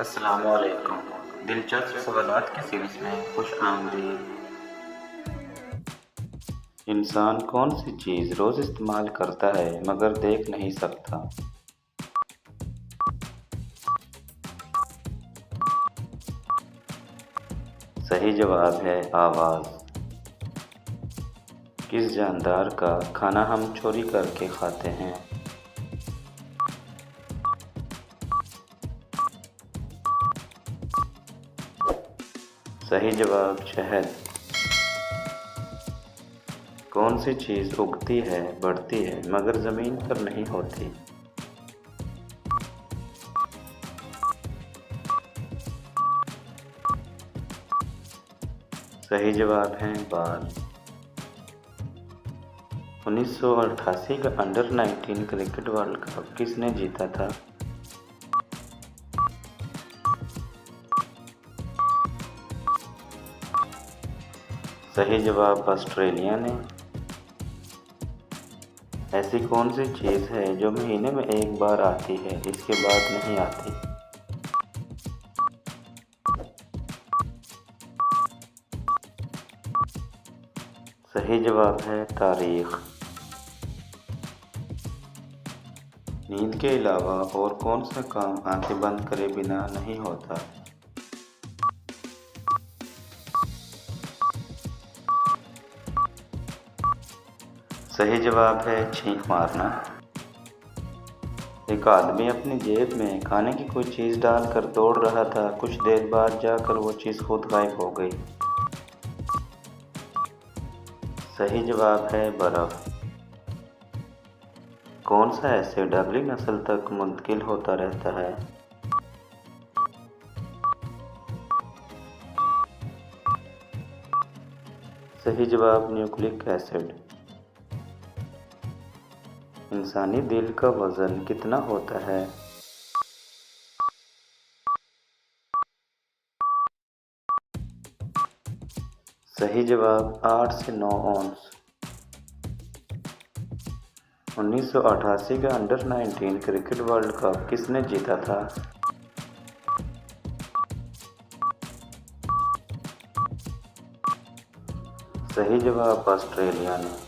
अस्सलामुअलैकुम। दिलचस्प सवालात की सीरीज में खुश आमदीद। इंसान कौन सी चीज़ रोज़ इस्तेमाल करता है मगर देख नहीं सकता? सही जवाब है आवाज़। किस जानदार का खाना हम चोरी करके खाते हैं? सही जवाब शहद। कौन सी चीज़ उगती है, बढ़ती है मगर ज़मीन पर नहीं होती? सही जवाब है बाल। 1988 का अंडर 19 क्रिकेट वर्ल्ड कप किसने जीता था? सही जवाब ऑस्ट्रेलिया ने। ऐसी कौन सी चीज़ है जो महीने में एक बार आती है, इसके बाद नहीं आती? सही जवाब है तारीख। नींद के अलावा और कौन सा काम आंखें बंद करे बिना नहीं होता? सही जवाब है छींक मारना। एक आदमी अपनी जेब में खाने की कोई चीज़ डालकर दौड़ रहा था, कुछ देर बाद जाकर वो चीज़ खुद गायब हो गई। सही जवाब है बर्फ़। कौन सा एसिड अगली नस्ल तक मुंतकिल होता रहता है? सही जवाब न्यूक्लिक एसिड। इंसानी दिल का वज़न कितना होता है? सही जवाब 8 से 9 औंस। 1988 का अंडर 19 क्रिकेट वर्ल्ड कप किसने जीता था? सही जवाब ऑस्ट्रेलिया ने।